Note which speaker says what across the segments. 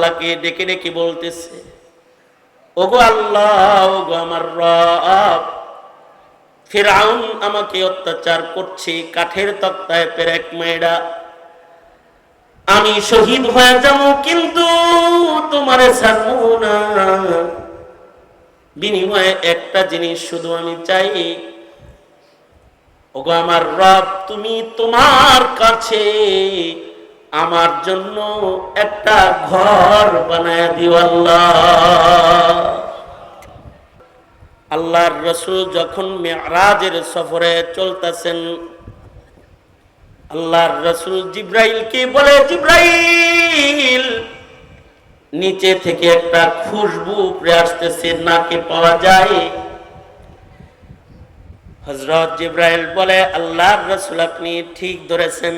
Speaker 1: আল্লাহকে ডেকে ডেকে বলতেছে, ওগো আল্লাহ, ওগো আমার রব, ফিরআউন আমাকে অত্যাচার করছে, কাঠের তক্তায় পেরেক মেয়েরা, আমি শহীদ হয়ে যাবো কিন্তু তোমারে ছাড়বো না। বিনিময়ে একটা জিনিস শুধু আমি চাই, ওগো আমার রব, তুমি তোমার কাছে আমার জন্য একটা ঘর বানায় দিও আল্লাহ। আল্লাহর রাসূল যখন মিরাজের সফরে চলতেছেন, আল্লাহর রাসূল জিব্রাইলকে বলে, জিব্রাইল, নিচে থেকে একটা খুশবু উপরে আসতেছে, নাকে পাওয়া যায়। হযরত জিব্রাইল বলে, আল্লাহর রাসূল, আপনি ঠিক ধরেছেন,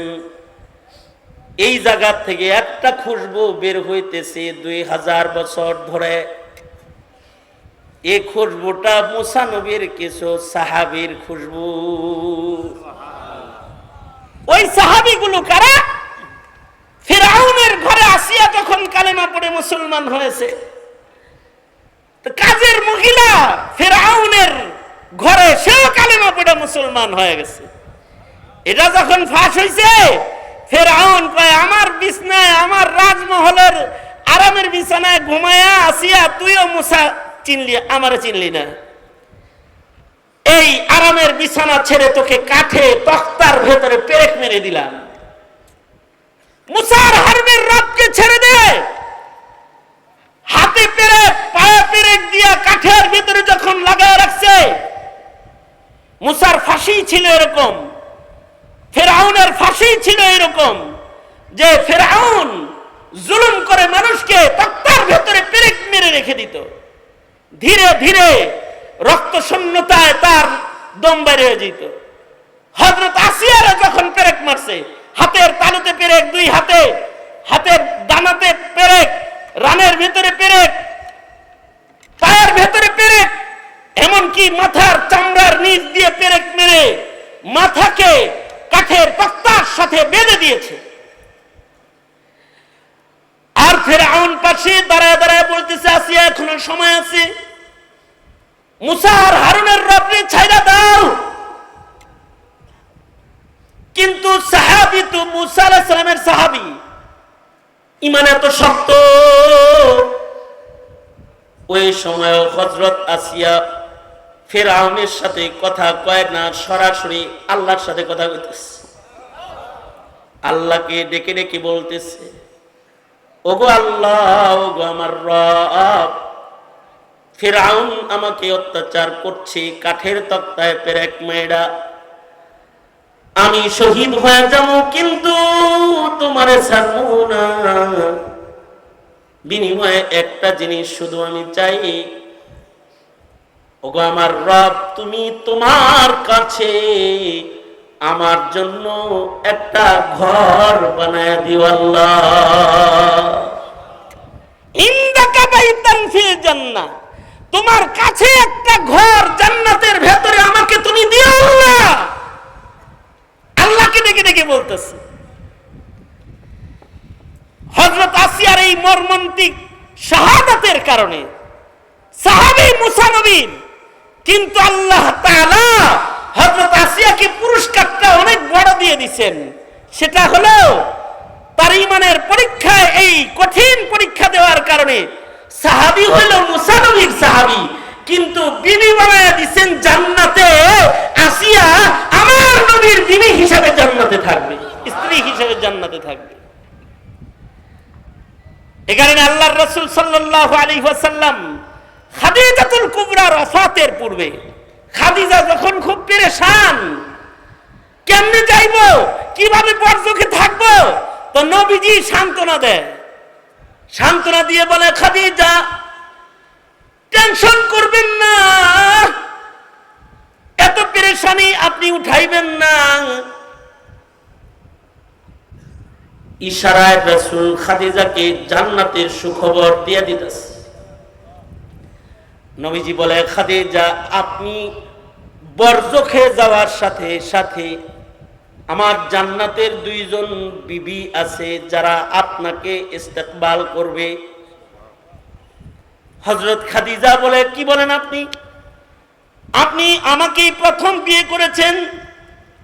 Speaker 1: এই জায়গা থেকে একটা খুশবু বের হইতেছে 2000 বছর ধরে। এই খুশবুটা মুসা নবীর কিছু সাহাবীর খুশবু। ওই সাহাবীগুলো কারা? ফিরআউনের ঘরে আসিয়া যখন কালেমা পড়ে মুসলমান হয়েছে, তো কাজের মহিলা ফিরআউনের ঘরে সেও কালেমা পড়ে মুসলমান হয়ে গেছে। এটা যখন ফাঁস হইছে, ফিরআউন কয়, আমার বিছনায়, আমার রাজমহলের আরামের বিছানায় ঘুমায়া আসিয়া তুইও মুসা চিনলি, আমারে চিনলি না। এই আরামের বিছানা ছেড়ে তোকে কাঠে তক্তার ভেতরে পেরেক মেরে দিলাম। মুসার হারবের রবকে ছেড়ে দে। হাতে পেরেক, পায়ে পেরেক দিয়া কাঠের ভিতরে যখন লাগায় রাখছে, মুসার ফাঁসি ছিল এরকম, ফিরআউনের ফাঁসি ছিল এরকম, যে ফিরআউন জুলুম করে মানুষকে তক্তার ভেতরে পেরেক মেরে রেখে দিত। ধীরে ধীরে রক্ত শূন্যতায় তার দম বের হয়ে যেত। হযরত আসিয়ারে যখন পেরেক মারছে, হাতের তালুতে পেরেক, দুই হাতে, হাতের ডানাতে পেরেক, রানের ভেতরে পেরেক, পায়ের ভেতরে পেরেক, এমনকি মাথার চামড়ার নিচ দিয়ে পেরেক মেরে মাথাকে কাঠের তক্তার সাথে বেঁধে দিয়েছে। আর ফিরআউন পাশে দাঁড়ায় দাঁড়ায় বলতেছে, আসিয়া এখনো সময় আছে, মুসা আর হারুনের রবকে ছাইড়া দাও। কিন্তু সাহাবী তো মুসা আলাইহিস সালামের সাহাবী, ঈমান এত শক্ত। ওই সময় হযরত আসিয়া ফিরআউনের সাথে কথা কয় না, সরাসরি আল্লাহর সাথে কথা কইতেছে। আল্লাহকে ডেকে ডেকে বলতেছে, ওগো আল্লাহ, ওগো আমার রব, ফিরআউন আমাকে অত্যাচার করছে, কাঠের তক্তায় পেরেক মেয়েরা, আমি শহীদ হয়ে যাবো কিন্তু তোমারে ছাড়বো না। বিনিময়ে একটা জিনিস শুধু আমি চাই, ওগো আমার রব, তুমি তোমার কাছে আমার জন্য একটা ঘর বানায় দিও আল্লাহ। ইনদাকা বাইতান ফিল জান্নাহ, তোমার কাছে একটা ঘর জান্নাতের ভেতরে আমাকে তুমি দিও আল্লাহ। আল্লাহকে ডেকে ডেকে বলতেছে। হযরত আসিয়ার এই মর্মান্তিক শাহাদাতের কারণে সাহাবী মুসা নবীর, কিন্তু আল্লাহ তাআলা হযরত আসিয়াকে পুরস্কারটা অনেক বড় দিয়ে দিবেন। সেটা হলো তার ঈমানের পরীক্ষায়, এই কঠিন পরীক্ষা দেওয়ার কারণে সাহাবী হলো মুসা নবীর সাহাবী, কিন্তু বিবি বানায়া দিবেন জান্নাতে। আসিয়া আমার নবীর বিবি হিসেবে জান্নাতে থাকবে, স্ত্রী হিসেবে জান্নাতে থাকবে। এই কারণে আল্লাহর রাসূল সাল্লাল্লাহু আলাইহি ওয়াসাল্লাম খাদিজাতুল কুবরার ওফাতের পূর্বে, খাদিজা যখন খুব পেরেশান, কেমনে যাইবো, কিভাবে বরজকে থাকবো, তো নবীজি সান্ত্বনা দেয়। সান্ত্বনা দিয়ে বলে, খাদিজা, টেনশন করবেন না, এত পেরেশানি আপনি উঠাইবেন না। ইশারায় রাসূল খাদিজাকে জান্নাতের সুখবর দিয়ে দিতেছে। নবীজি বলে, খাদিজা, আপনি বরজখে যাওয়ার সাথে সাথে আমার জান্নাতের দুইজন বিবি আছে যারা আপনাকে ইস্তেকবাল করবে। হযরত খাদিজা বলে, কি বলেন আপনি? আপনি আমাকেই প্রথম বিয়ে করেছেন,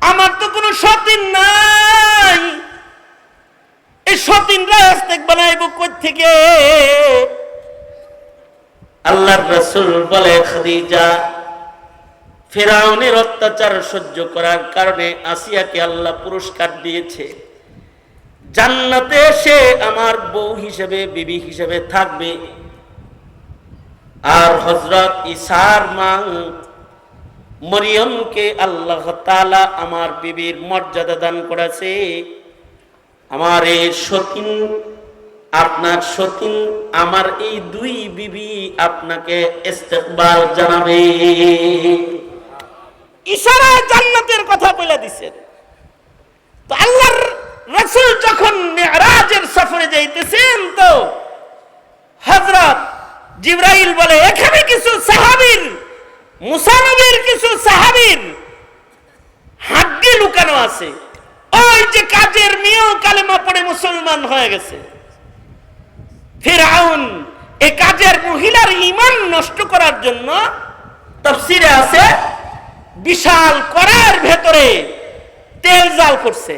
Speaker 1: আমার তো কোনো সতীন নাই, এই সতীনরা আস্তেক বানাইব কই থেকে? আল্লাহর রাসূল বলে, খাদিজা, ফিরআউনের অত্যাচার সহ্য করার কারণে আসিয়াকে আল্লাহ পুরস্কার দিয়েছে, জান্নাতে সে আমার বউ হিসেবে, বিবি হিসেবে থাকবে। আর হযরত ঈসার মা মরিয়মকে আল্লাহ তাআলা আমার বিবির মর্যাদা দান করেছে। আমার এই সতীন, আপনার সতীন, আমার এই দুই বিবি আপনাকে ইস্তেকবাল জানাবে। ইশারায় জান্নাতের কথা বলে দিছেন। তো আল্লাহর রাসূল যখন মিরাজের সফরে যাইতেছেন, তো হযরত জিবরাইল বলে, এখানে কিছু সাহাবীর, মুসা নবীর কিছু সাহাবীর হাড্ডি লুকানো আছে। ওই যে কাজের মেয়েও কালেমা পড়ে মুসলমান হয়ে গেছে। ফিরআউন এই কাজের মহিলার ঈমান নষ্ট করার জন্য, তাফসীরে আছে, বিশাল কড়াইয়ের ভেতরে তেল জাল করছে।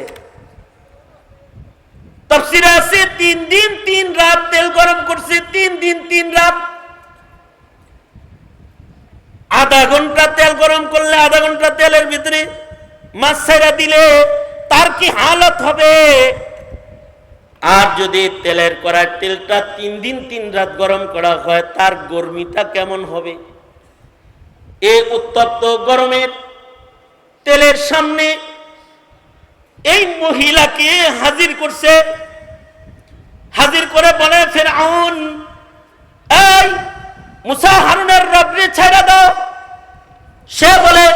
Speaker 1: তাফসীরে আছে 3 দিন 3 রাত তেল গরম করছে, 3 দিন 3 রাত। আধা ঘন্টা তেল গরম করলে, আধা ঘন্টা তেলের ভিতরে মাছ ছেড়ে দিলে তার কি হালত হবে? আর যদি তেলের কড়াই তেলটা 3 দিন 3 রাত গরম করা হয়, তার গরমিটা কেমন হবে? এই উত্তপ্ত গরমের তেলের সামনে এই মহিলাকে হাজির করছে। হাজির করে বলে, ফিরআউন, এই মুসা হারুনের রবরে ছেড়ে দাও। সে বলে,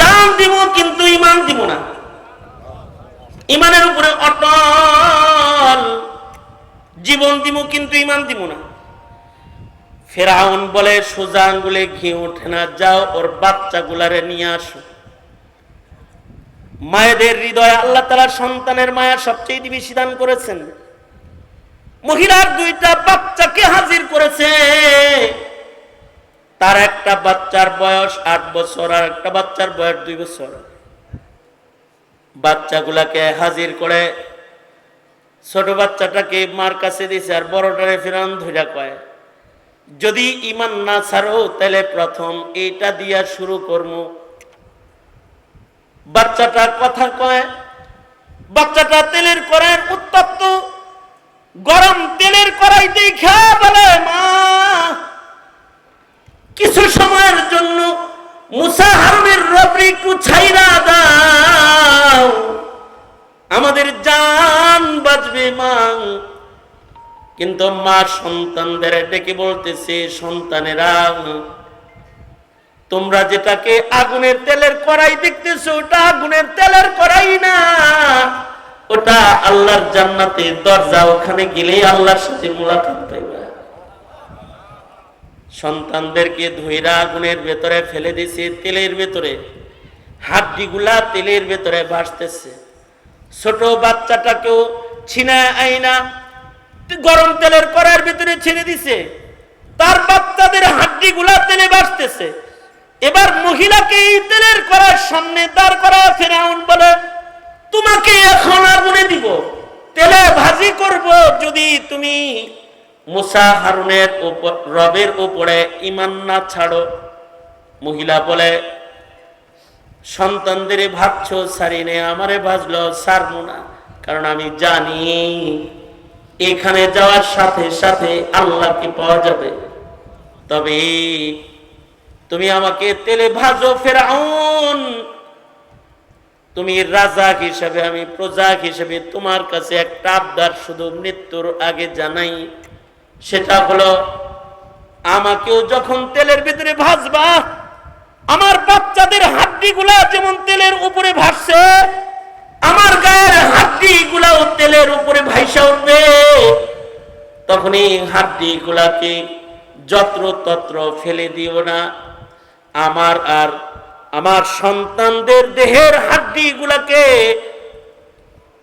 Speaker 1: জান দিব কিন্তু ঈমান দিব না, ঈমানের উপরে অটল, জীবন দিব কিন্তু ঈমান দিব না। ফিরআউন বলে, সোজা আঙ্গুলে ঘি ওঠে না, যাও ওর বাচ্চাগুলারে নিয়ে আসো। মায়েদের হৃদয়ে আল্লাহ তাআলা সন্তানের মায়া সবচেয়ে বেশি দান করেছেন। মহিলার 2টা বাচ্চাকে হাজির করেছে। তার একটা বাচ্চার বয়স 8 বছর, আর একটা বাচ্চার বয়স 2 বছর। বাচ্চাগুলাকে হাজির করে ছোট বাচ্চাটাকে মার কাছে দিছে, আর বড়টারে ফিরআউন ধইরা কয়, যদি ঈমান না ছাড়ো তাহলে প্রথম এইটা দিয়া শুরু করবো। বাচ্চাটা কথা কয়। বাচ্চাটা তেলের কড়াইয়ের উত্তপ্ত গরম তেলের কড়াই দেখা বলে, মা, কিছু সময়ের জন্য মুসা হারুনের রবরে একটু ছাইরা দাও, আমাদের জান বাঁচবে মা। কিন্তু মা সন্তানদের ডেকে বলতেছে, সন্তানেরা, তোমরা যেটাকে আগুনের তেলের কড়াই দেখতেছো, ওটা আগুনের তেলের কড়াই না, ওটা আল্লাহর জান্নাতের দরজা। ওখানে গেলেই আল্লাহর সাথে মুলাকাত পাইবা। সন্তানদেরকে ধইরা আগুনের ভেতরে ফেলে দিয়েছে, তেলের ভেতরে হাড্ডিগুলা তেলের ভেতরে ভাসতেছে। ছোট বাচ্চাটাকেও ছিনায় আইনা গরম তেলের কড়াইয়ের ভেতরে ছেড়ে দিছে, তার বাচ্চাদের হাড্ডিগুলা তেলে ভাসতেছে। এবার মহিলাকে এই তেলের কড়াইয়ের সামনে দাঁড় করা। ফিরআউন বলে, তোমাকে এখন আগুনে দিব, তেলে ভাজি করব, যদি তুমি মুসা হারুনের রবের উপরে ঈমান না ছাড়ো। মহিলা বলে, সন্তানদের ভাবছো সারিনে, আমারে ভাজলো সারবো না, কারণ আমি জানি এখানে যাওয়ার সাথে সাথে আল্লাহকে পাওয়া যাবে। তবে তুমি আমাকে তেলে ভাজো ফিরআউন, তুমি রাজা হিসেবে, আমি প্রজা হিসেবে তোমার কাছে একটা আবদার শুধু মৃত্যুর আগে জানাই। সেটা হলো, আমাকেও যখন তেলের ভিতরে ভাজবা, আমার বাচ্চাদের হাড্ডিগুলা যেমন তেলের উপরে ভাসছে, আমার গায়ের হাড্ডিগুলাও তেলের উপরে ভাইসা উঠবে। তখন এই হাড্ডিগুলাকে যত্র তত্র ফেলে দিও না। আমার আর আমার সন্তানদের দেহের হাড্ডিগুলাকে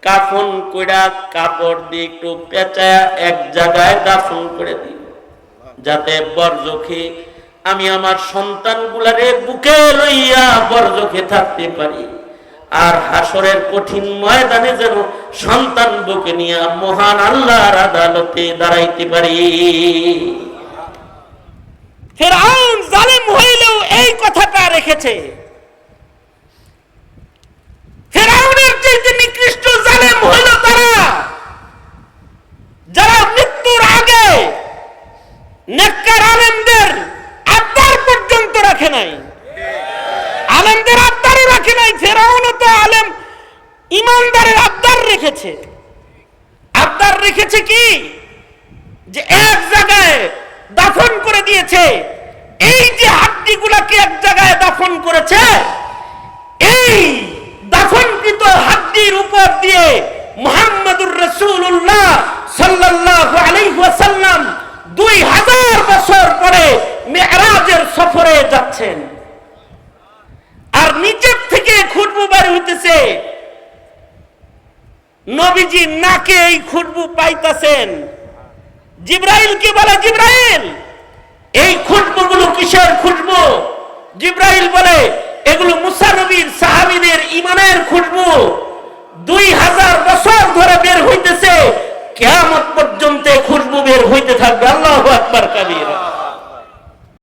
Speaker 1: কাফন কইরা কাপড় দিয়ে একটু পেঁচায়া এক জায়গায় দাফন করে দিও। যাতে বরজখে আমি আমার সন্তানগুলারে বুকে লইয়া বরজখে থাকতে পারি, আর হাসরের কঠিন ময়দানে যেন সন্তান বুকে নিয়ে মহান আল্লাহর আদালতে দাঁড়াইতে পারি। ফিরআউন জালিম হইলেও এই কথাটা রেখেছে। ফিরআউনের চাইতে নিকৃষ্ট জালিম হইল তারা যারা মৃত্যুর আগে নেককার আলেমদের আবদার পর্যন্ত রাখে নাই, আলেমদের আবদারও রাখে নাই। ফিরআউন তো আলেম ইমানদারের আবদার রেখেছে। আবদার রেখেছে কি? যে এক জায়গায় দাফন করে দিয়েছে, এই যে হাড্ডিগুলাকে এক জায়গায় দাফন করেছে, এই দাফনকৃত হাড্ডির উপর দিয়ে মুহাম্মদুর রাসূলুল্লাহ সাল্লাল্লাহু আলাইহি ওয়াসাল্লাম 2000 বছর পরে মিরাজের সফরে যাচ্ছেন, আর নিচের থেকে খুশবু বের হইতেছে। নবীজি নাকে এই খুশবু পাইতেছেন। জিবরাইলকে বলে, জিবরাইল এই খুশবুগুলো কিসের খুশবু? জিবরাইল বলে, এগুলো মুসা নবীর সাহাবীদের ঈমানের খুশবু। 2000 বছর ধরে বের হইতেছে, কিয়ামত পর্যন্ত খুশবু বের হইতে থাকবে। আল্লাহু আকবার কাবীরা।